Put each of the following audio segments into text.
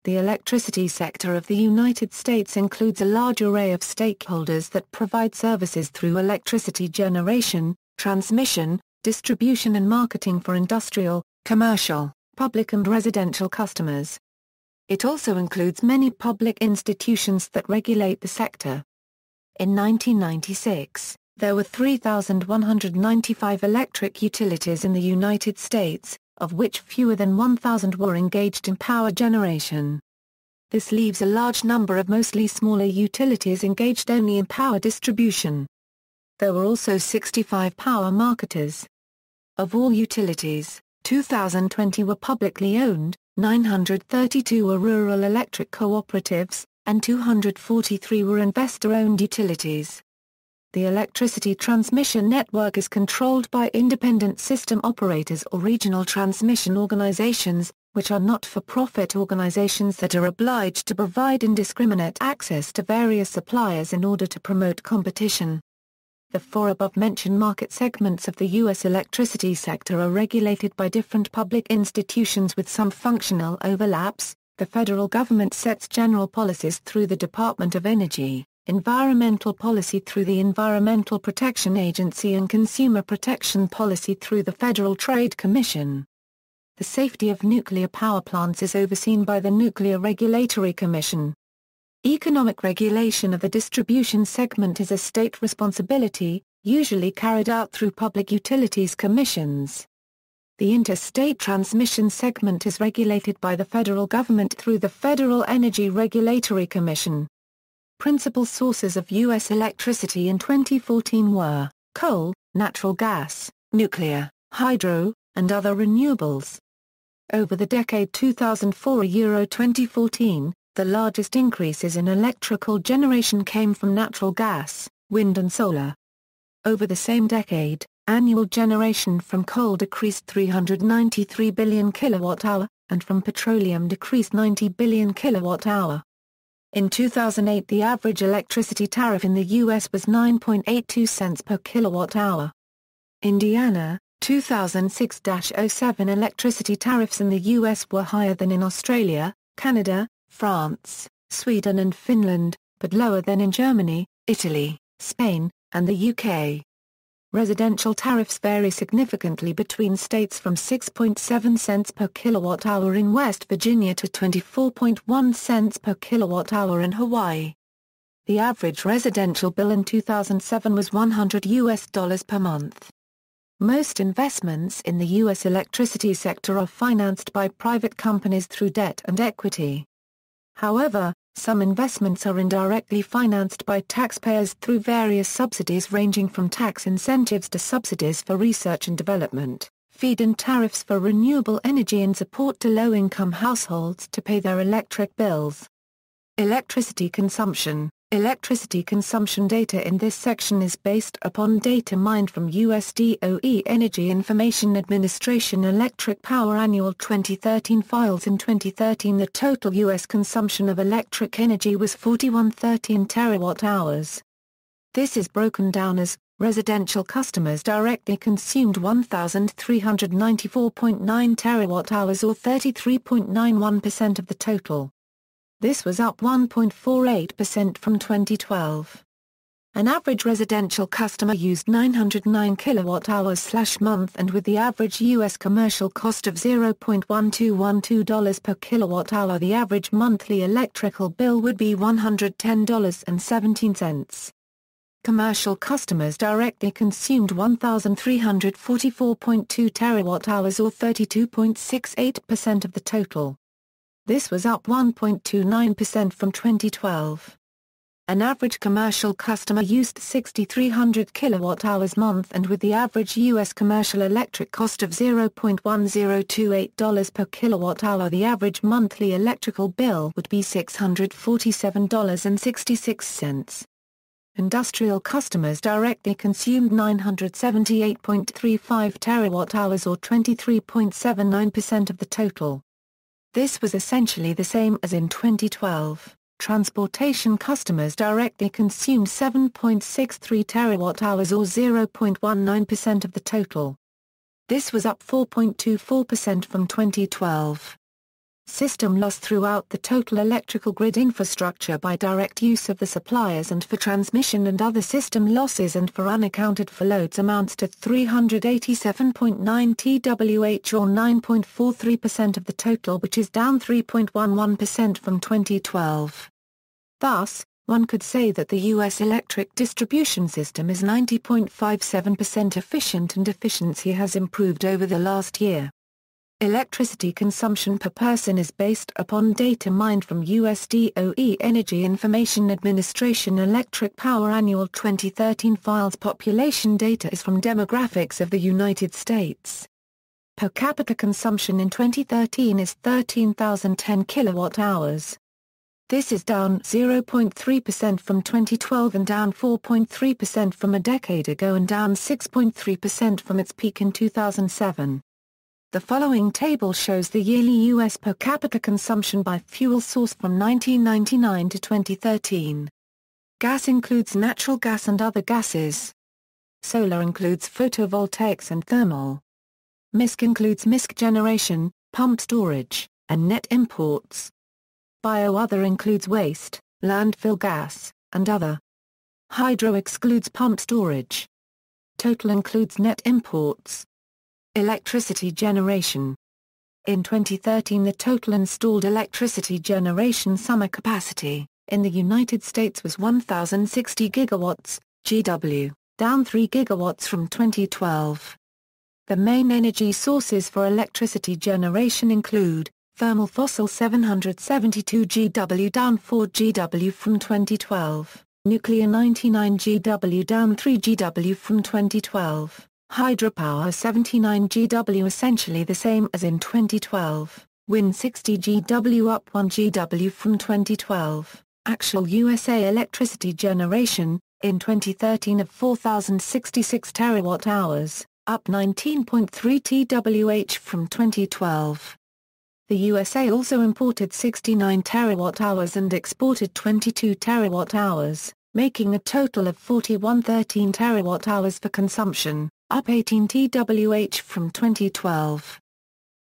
The electricity sector of the United States includes a large array of stakeholders that provide services through electricity generation, transmission, distribution and marketing for industrial, commercial, public and residential customers. It also includes many public institutions that regulate the sector. In 1996, there were 3,195 electric utilities in the United States, of which fewer than 1,000 were engaged in power generation. This leaves a large number of mostly smaller utilities engaged only in power distribution. There were also 65 power marketers. Of all utilities, 2,020 were publicly owned, 932 were rural electric cooperatives, and 243 were investor-owned utilities. The electricity transmission network is controlled by independent system operators or regional transmission organizations, which are not-for-profit organizations that are obliged to provide indiscriminate access to various suppliers in order to promote competition. The four above-mentioned market segments of the U.S. electricity sector are regulated by different public institutions with some functional overlaps. The federal government sets general policies through the Department of Energy, environmental policy through the Environmental Protection Agency and consumer protection policy through the Federal Trade Commission. The safety of nuclear power plants is overseen by the Nuclear Regulatory Commission. Economic regulation of the distribution segment is a state responsibility, usually carried out through public utilities commissions. The interstate transmission segment is regulated by the federal government through the Federal Energy Regulatory Commission. Principal sources of U.S. electricity in 2014 were coal, natural gas, nuclear, hydro, and other renewables. Over the decade 2004–2014, the largest increases in electrical generation came from natural gas, wind and solar. Over the same decade, annual generation from coal decreased 393 billion kilowatt-hour, and from petroleum decreased 90 billion kilowatt-hour. In 2008 the average electricity tariff in the U.S. was 9.82 cents per kilowatt-hour. Indiana, 2006-07 electricity tariffs in the U.S. were higher than in Australia, Canada, France, Sweden and Finland, but lower than in Germany, Italy, Spain, and the UK. Residential tariffs vary significantly between states from 6.7 cents per kilowatt-hour in West Virginia to 24.1 cents per kilowatt-hour in Hawaii. The average residential bill in 2007 was $100 per month. Most investments in the U.S. electricity sector are financed by private companies through debt and equity. However, some investments are indirectly financed by taxpayers through various subsidies ranging from tax incentives to subsidies for research and development, feed-in tariffs for renewable energy and support to low-income households to pay their electric bills. Electricity consumption. Electricity consumption data in this section is based upon data mined from US DOE Energy Information Administration Electric Power Annual 2013 files. In 2013 the total US consumption of electric energy was 4113 terawatt-hours. This is broken down as, residential customers directly consumed 1,394.9 terawatt-hours or 33.91% of the total. This was up 1.48% from 2012. An average residential customer used 909 kilowatt-hours/month, and with the average U.S. commercial cost of $0.1212 per kilowatt-hour, the average monthly electrical bill would be $110.17. Commercial customers directly consumed 1,344.2 terawatt-hours or 32.68% of the total. This was up 1.29% from 2012. An average commercial customer used 6,300 kilowatt-hours month, and with the average U.S. commercial electric cost of $0.1028 per kilowatt-hour, the average monthly electrical bill would be $647.66. Industrial customers directly consumed 978.35 terawatt-hours or 23.79% of the total. This was essentially the same as in 2012. Transportation customers directly consumed 7.63 terawatt-hours or 0.19% of the total. This was up 4.24% from 2012. system loss throughout the total electrical grid infrastructure by direct use of the suppliers and for transmission and other system losses and for unaccounted for loads amounts to 387.9 TWh or 9.43% of the total, which is down 3.11% from 2012. Thus, one could say that the U.S. electric distribution system is 90.57% efficient and efficiency has improved over the last year. Electricity consumption per person is based upon data mined from US DOE Energy Information Administration Electric Power Annual 2013 files. Population data is from demographics of the United States. Per capita consumption in 2013 is 13,010 kilowatt-hours. This is down 0.3% from 2012 and down 4.3% from a decade ago and down 6.3% from its peak in 2007. The following table shows the yearly U.S. per capita consumption by fuel source from 1999 to 2013. Gas includes natural gas and other gases. Solar includes photovoltaics and thermal. MISC includes MISC generation, pumped storage, and net imports. Bio-other includes waste, landfill gas, and other. Hydro excludes pumped storage. Total includes net imports. Electricity generation. In 2013 the total installed electricity generation summer capacity, in the United States was 1,060 gigawatts, GW, down 3 gigawatts from 2012. The main energy sources for electricity generation include, thermal fossil 772 GW down 4 GW from 2012, nuclear 99 GW down 3 GW from 2012. Hydropower 79 GW essentially the same as in 2012, wind 60 GW up 1 GW from 2012, actual USA electricity generation, in 2013 of 4,066 terawatt-hours, up 19.3 TWh from 2012. The USA also imported 69 terawatt-hours and exported 22 terawatt-hours, making a total of 4113 terawatt-hours for consumption, up 18 TWh from 2012.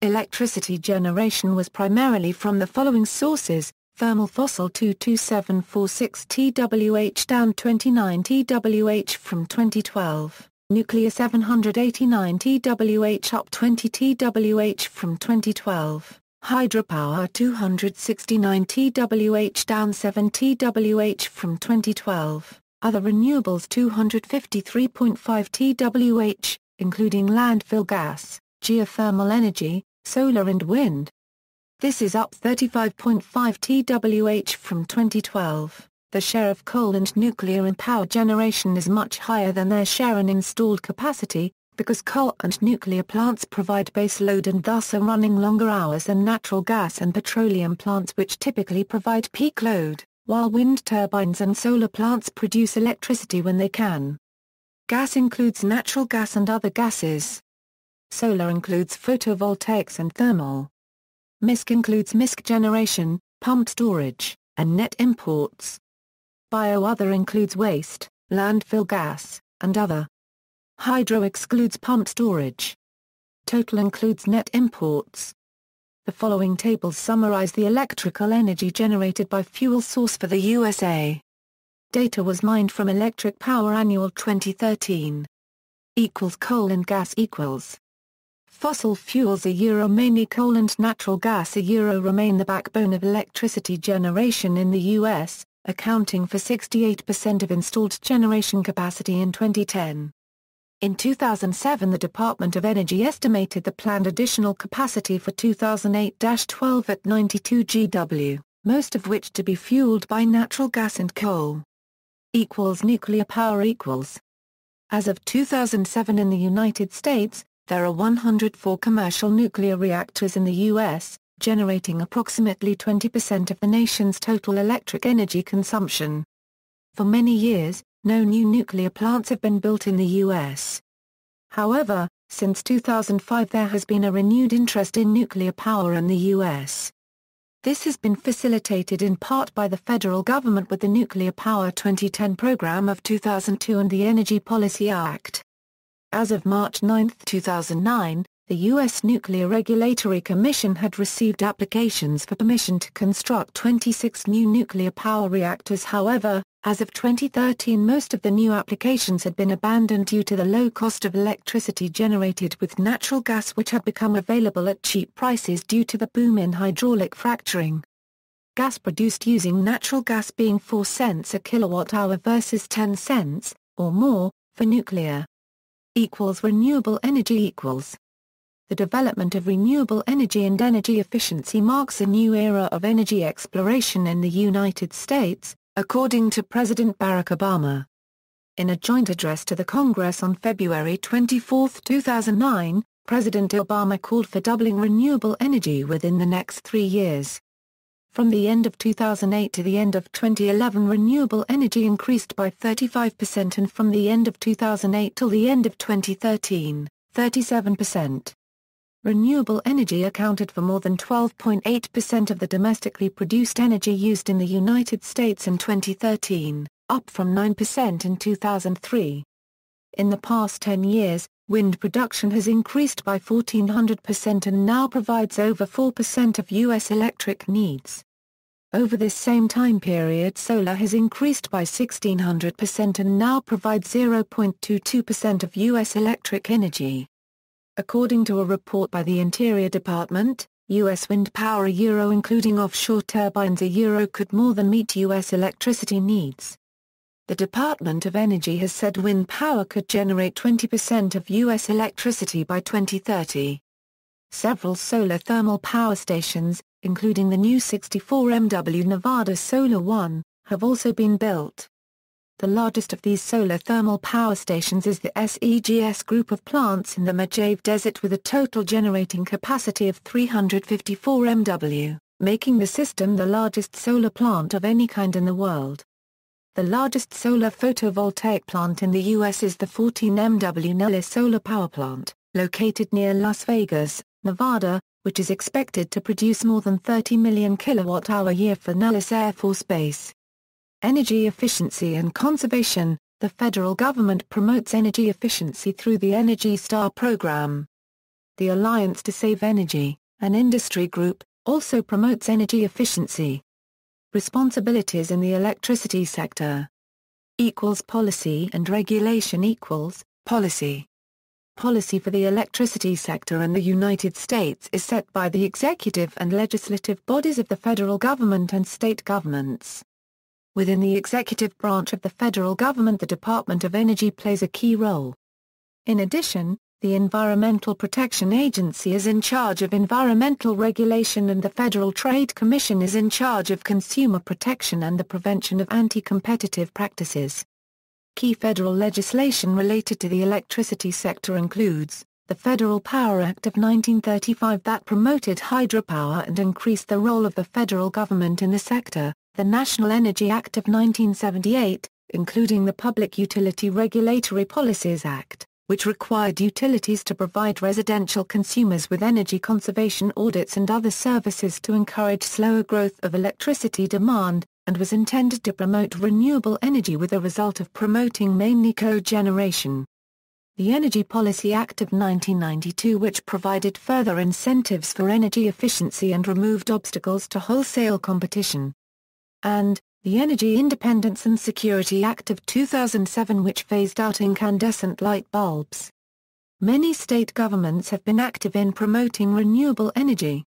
Electricity generation was primarily from the following sources: thermal fossil 22746 TWh down 29 TWh from 2012, nuclear 789 TWh up 20 TWh from 2012, hydropower 269 TWh down 7 TWh from 2012. Other renewables 253.5 TWh, including landfill gas, geothermal energy, solar and wind. This is up 35.5 TWh from 2012. The share of coal and nuclear in power generation is much higher than their share in installed capacity, because coal and nuclear plants provide base load and thus are running longer hours than natural gas and petroleum plants which typically provide peak load, while wind turbines and solar plants produce electricity when they can. Gas includes natural gas and other gases. Solar includes photovoltaics and thermal. MISC includes MISC generation, pumped storage, and net imports. Bio-other includes waste, landfill gas, and other. Hydro excludes pumped storage. Total includes net imports. The following tables summarize the electrical energy generated by fuel source for the USA. Data was mined from Electric Power Annual 2013. Coal and gas equals. Fossil fuels mainly coal and natural gas remain the backbone of electricity generation in the U.S., accounting for 68% of installed generation capacity in 2010. In 2007 the Department of Energy estimated the planned additional capacity for 2008-12 at 92 GW, most of which to be fueled by natural gas and coal. Nuclear power equals. As of 2007 in the United States, there are 104 commercial nuclear reactors in the U.S., generating approximately 20% of the nation's total electric energy consumption. For many years, no new nuclear plants have been built in the U.S. However, since 2005 there has been a renewed interest in nuclear power in the U.S. This has been facilitated in part by the federal government with the Nuclear Power 2010 program of 2002 and the Energy Policy Act. As of March 9, 2009, the U.S. Nuclear Regulatory Commission had received applications for permission to construct 26 new nuclear power reactors. However, as of 2013 most of the new applications had been abandoned due to the low cost of electricity generated with natural gas, which had become available at cheap prices due to the boom in hydraulic fracturing. Gas produced using natural gas being 4 cents a kilowatt-hour versus 10 cents, or more, for nuclear. Renewable energy . The development of renewable energy and energy efficiency marks a new era of energy exploration in the United States, according to President Barack Obama. In a joint address to the Congress on February 24, 2009, President Obama called for doubling renewable energy within the next 3 years. From the end of 2008 to the end of 2011, renewable energy increased by 35%, and from the end of 2008 till the end of 2013, 37%. Renewable energy accounted for more than 12.8% of the domestically produced energy used in the United States in 2013, up from 9% in 2003. In the past 10 years, wind production has increased by 1,400% and now provides over 4% of U.S. electric needs. Over this same time period, solar has increased by 1,600% and now provides 0.22% of U.S. electric energy. According to a report by the Interior Department, U.S. wind power including offshore turbines could more than meet U.S. electricity needs. The Department of Energy has said wind power could generate 20% of U.S. electricity by 2030. Several solar thermal power stations, including the new 64 MW Nevada Solar One, have also been built. The largest of these solar thermal power stations is the SEGS group of plants in the Mojave Desert with a total generating capacity of 354 MW, making the system the largest solar plant of any kind in the world. The largest solar photovoltaic plant in the U.S. is the 14 MW Nellis Solar Power Plant, located near Las Vegas, Nevada, which is expected to produce more than 30 million kilowatt-hour a year for Nellis Air Force Base. Energy efficiency and conservation. The federal government promotes energy efficiency through the Energy Star program. The Alliance to Save Energy, an industry group, also promotes energy efficiency. Responsibilities in the electricity sector. Policy and regulation. Policy. Policy for the electricity sector in the United States is set by the executive and legislative bodies of the federal government and state governments. Within the executive branch of the federal government, the Department of Energy plays a key role. In addition, the Environmental Protection Agency is in charge of environmental regulation and the Federal Trade Commission is in charge of consumer protection and the prevention of anti-competitive practices. Key federal legislation related to the electricity sector includes the Federal Power Act of 1935 that promoted hydropower and increased the role of the federal government in the sector, the National Energy Act of 1978, including the Public Utility Regulatory Policies Act, which required utilities to provide residential consumers with energy conservation audits and other services to encourage slower growth of electricity demand, and was intended to promote renewable energy with the result of promoting mainly cogeneration. The Energy Policy Act of 1992, which provided further incentives for energy efficiency and removed obstacles to wholesale competition. And the Energy Independence and Security Act of 2007, which phased out incandescent light bulbs. Many state governments have been active in promoting renewable energy.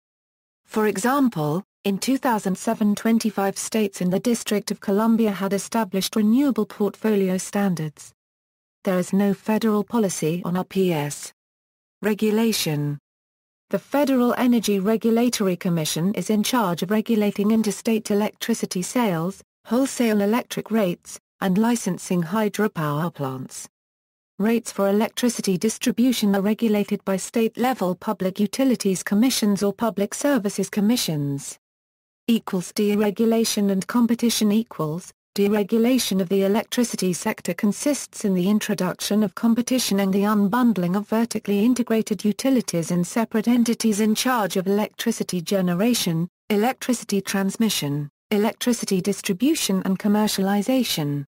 For example, in 2007 25 states and the District of Columbia had established renewable portfolio standards. There is no federal policy on RPS. Regulation. The Federal Energy Regulatory Commission is in charge of regulating interstate electricity sales, wholesale electric rates, and licensing hydropower plants. Rates for electricity distribution are regulated by state-level public utilities commissions or public services commissions. Deregulation and competition. Deregulation of the electricity sector consists in the introduction of competition and the unbundling of vertically integrated utilities and separate entities in charge of electricity generation, electricity transmission, electricity distribution and commercialization.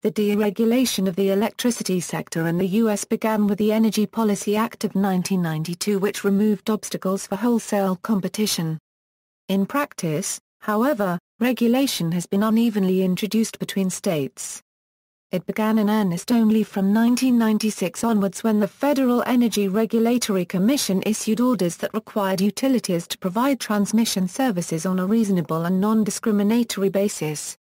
The deregulation of the electricity sector in the U.S. began with the Energy Policy Act of 1992, which removed obstacles for wholesale competition. In practice, however, regulation has been unevenly introduced between states. It began in earnest only from 1996 onwards, when the Federal Energy Regulatory Commission issued orders that required utilities to provide transmission services on a reasonable and non-discriminatory basis.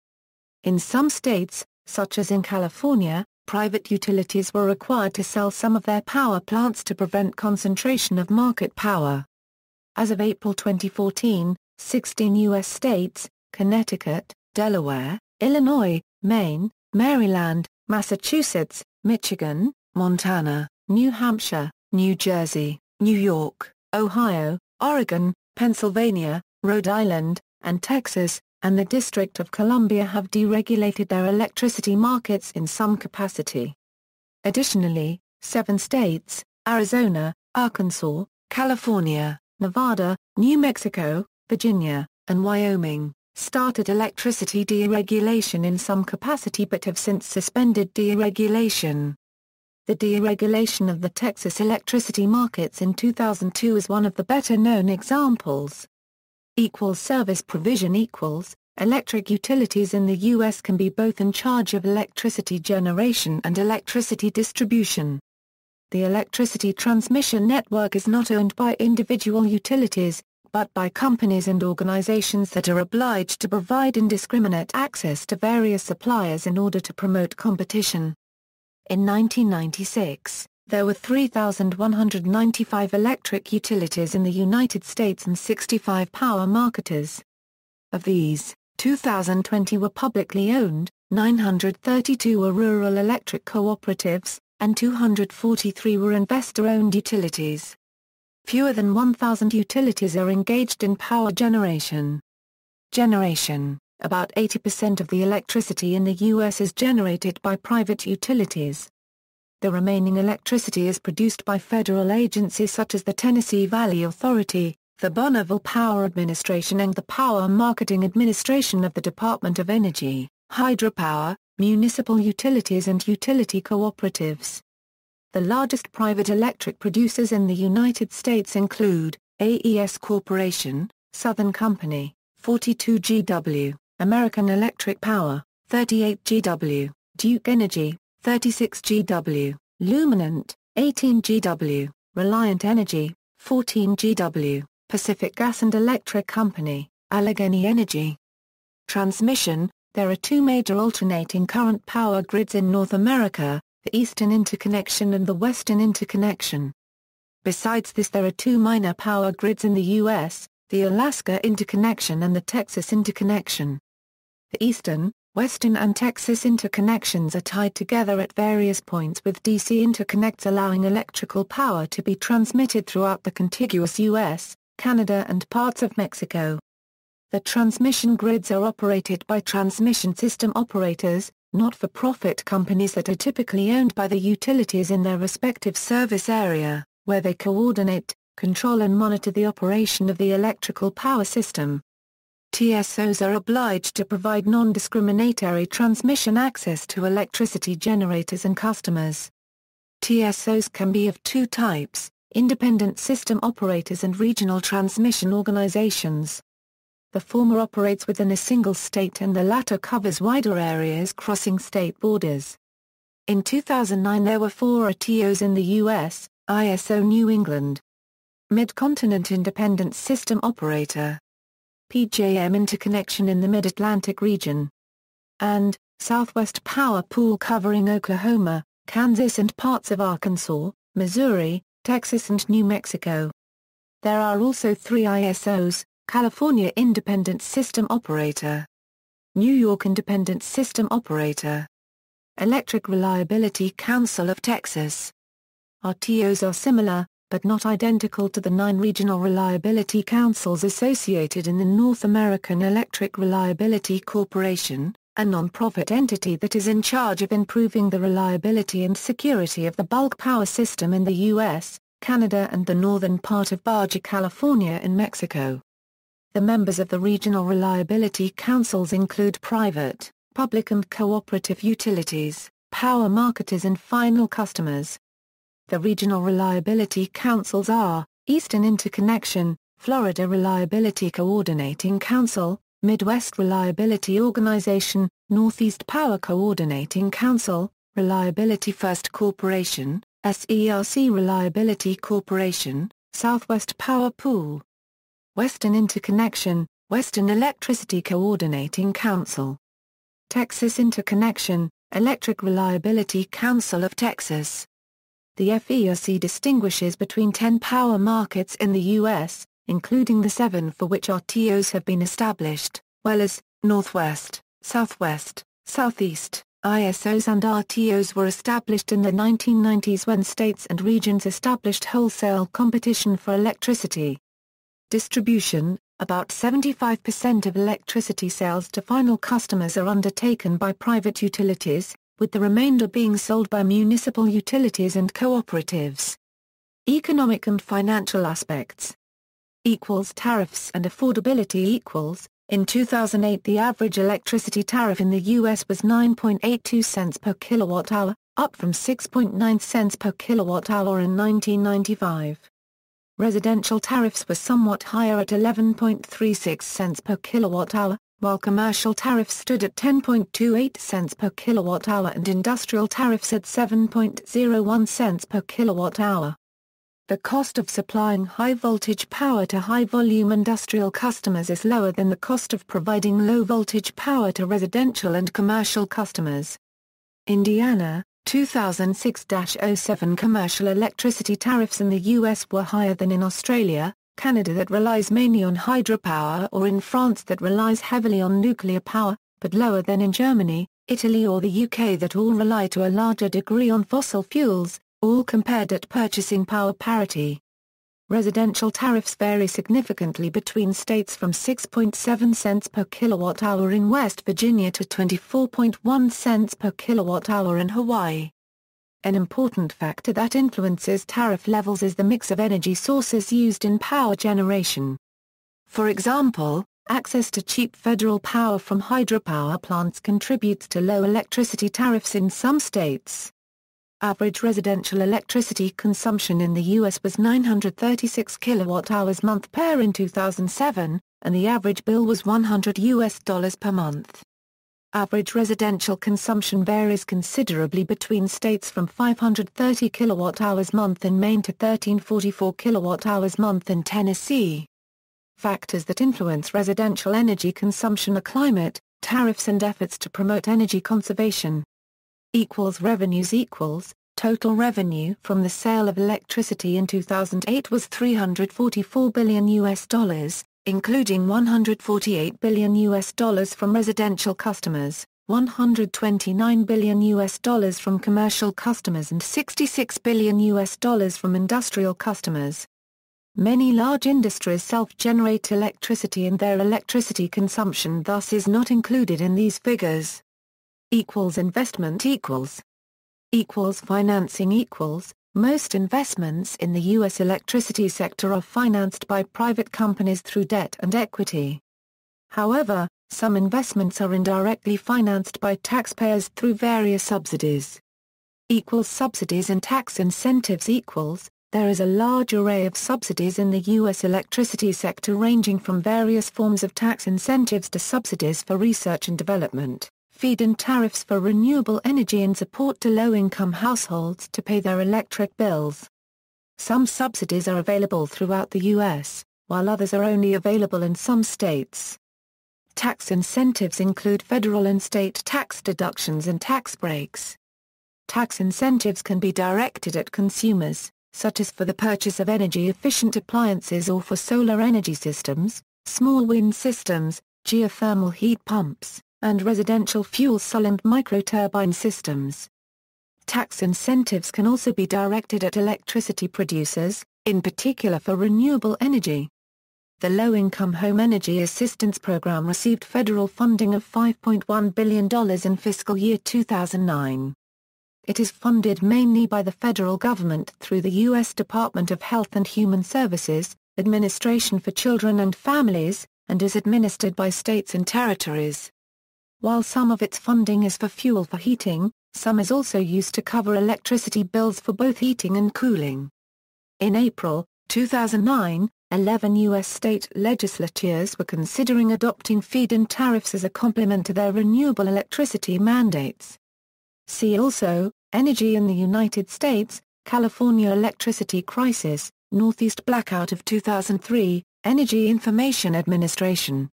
In some states, such as in California, private utilities were required to sell some of their power plants to prevent concentration of market power. As of April 2014, 16 U.S. states, Connecticut, Delaware, Illinois, Maine, Maryland, Massachusetts, Michigan, Montana, New Hampshire, New Jersey, New York, Ohio, Oregon, Pennsylvania, Rhode Island, and Texas, and the District of Columbia have deregulated their electricity markets in some capacity. Additionally, 7 states, Arizona, Arkansas, California, Nevada, New Mexico, Virginia, and Wyoming, started electricity deregulation in some capacity but have since suspended deregulation. The deregulation of the Texas electricity markets in 2002 is one of the better-known examples. Equal service provision equals, electric utilities in the U.S. can be both in charge of electricity generation and electricity distribution. The electricity transmission network is not owned by individual utilities, but by companies and organizations that are obliged to provide indiscriminate access to various suppliers in order to promote competition. In 1996, there were 3,195 electric utilities in the United States and 65 power marketers. Of these, 2,020 were publicly owned, 932 were rural electric cooperatives, and 243 were investor-owned utilities. Fewer than 1,000 utilities are engaged in power generation. About 80% of the electricity in the U.S. is generated by private utilities. The remaining electricity is produced by federal agencies such as the Tennessee Valley Authority, the Bonneville Power Administration and the Power Marketing Administration of the Department of Energy, hydropower, municipal utilities and utility cooperatives. The largest private electric producers in the United States include AES Corporation, Southern Company, 42 GW, American Electric Power, 38 GW, Duke Energy, 36 GW, Luminant, 18 GW, Reliant Energy, 14 GW, Pacific Gas and Electric Company, Allegheny Energy. Transmission: there are 2 major alternating current power grids in North America, the Eastern Interconnection and the Western Interconnection. Besides this, there are 2 minor power grids in the U.S., the Alaska Interconnection and the Texas Interconnection. The Eastern, Western and Texas interconnections are tied together at various points with DC interconnects allowing electrical power to be transmitted throughout the contiguous U.S., Canada and parts of Mexico. The transmission grids are operated by transmission system operators, not-for-profit companies that are typically owned by the utilities in their respective service area, where they coordinate, control and monitor the operation of the electrical power system. TSOs are obliged to provide non-discriminatory transmission access to electricity generators and customers. TSOs can be of 2 types, independent system operators and regional transmission organizations. The former operates within a single state and the latter covers wider areas crossing state borders. In 2009 there were 4 RTOs in the U.S., ISO New England, Mid-Continent Independent System Operator, PJM Interconnection in the Mid-Atlantic region, and Southwest Power Pool covering Oklahoma, Kansas and parts of Arkansas, Missouri, Texas and New Mexico. There are also 3 ISOs, California Independent System Operator, New York Independent System Operator, Electric Reliability Council of Texas. RTOs are similar, but not identical to the 9 regional reliability councils associated in the North American Electric Reliability Corporation, a non-profit entity that is in charge of improving the reliability and security of the bulk power system in the U.S., Canada and the northern part of Baja California in Mexico. The members of the regional reliability councils include private, public and cooperative utilities, power marketers and final customers. The regional reliability councils are, Eastern Interconnection, Florida Reliability Coordinating Council, Midwest Reliability Organization, Northeast Power Coordinating Council, Reliability First Corporation, SERC Reliability Corporation, Southwest Power Pool. Western Interconnection, Western Electricity Coordinating Council. Texas Interconnection, Electric Reliability Council of Texas. The FERC distinguishes between 10 power markets in the U.S., including the 7 for which RTOs have been established, whereas Northwest, Southwest, Southeast, ISOs and RTOs were established in the 1990s when states and regions established wholesale competition for electricity. Distribution: about 75% of electricity sales to final customers are undertaken by private utilities, with the remainder being sold by municipal utilities and cooperatives. Economic and financial aspects. Tariffs and affordability. In 2008 the average electricity tariff in the U.S. was 9.82 cents per kilowatt-hour, up from 6.9 cents per kilowatt-hour in 1995. Residential tariffs were somewhat higher at 11.36 cents per kilowatt-hour, while commercial tariffs stood at 10.28 cents per kilowatt-hour and industrial tariffs at 7.01 cents per kilowatt-hour. The cost of supplying high-voltage power to high-volume industrial customers is lower than the cost of providing low-voltage power to residential and commercial customers. Indiana, 2006-07 commercial electricity tariffs in the U.S. were higher than in Australia, Canada that relies mainly on hydropower, or in France that relies heavily on nuclear power, but lower than in Germany, Italy or the UK that all rely to a larger degree on fossil fuels, all compared at purchasing power parity. Residential tariffs vary significantly between states from 6.7 cents per kilowatt-hour in West Virginia to 24.1 cents per kilowatt-hour in Hawaii. An important factor that influences tariff levels is the mix of energy sources used in power generation. For example, access to cheap federal power from hydropower plants contributes to low electricity tariffs in some states. Average residential electricity consumption in the U.S. was 936 kilowatt-hours month per in 2007, and the average bill was $100 per month. Average residential consumption varies considerably between states from 530 kilowatt-hours month in Maine to 1344 kilowatt-hours month in Tennessee. Factors that influence residential energy consumption are climate, tariffs and efforts to promote energy conservation. Revenues. Total revenue from the sale of electricity in 2008 was $344 billion, including $148 billion from residential customers, $129 billion from commercial customers and $66 billion from industrial customers. Many large industries self-generate electricity and their electricity consumption thus is not included in these figures. Investment. Financing. Most investments in the U.S. electricity sector are financed by private companies through debt and equity. However, some investments are indirectly financed by taxpayers through various subsidies. Subsidies and tax incentives. There is a large array of subsidies in the U.S. electricity sector ranging from various forms of tax incentives to subsidies for research and development, feed-in tariffs for renewable energy and support to low-income households to pay their electric bills. Some subsidies are available throughout the U.S., while others are only available in some states. Tax incentives include federal and state tax deductions and tax breaks. Tax incentives can be directed at consumers, such as for the purchase of energy-efficient appliances or for solar energy systems, small wind systems, geothermal heat pumps, and residential fuel cell and microturbine systems. Tax incentives can also be directed at electricity producers, in particular for renewable energy. The Low-Income Home Energy Assistance Program received federal funding of $5.1 billion in fiscal year 2009. It is funded mainly by the federal government through the U.S. Department of Health and Human Services, Administration for Children and Families, and is administered by states and territories. While some of its funding is for fuel for heating, some is also used to cover electricity bills for both heating and cooling. In April 2009, 11 U.S. state legislatures were considering adopting feed-in tariffs as a complement to their renewable electricity mandates. See also, Energy in the United States, California electricity crisis, Northeast blackout of 2003, Energy Information Administration.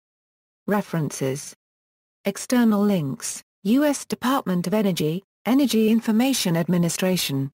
References. External links, U.S. Department of Energy, Energy Information Administration.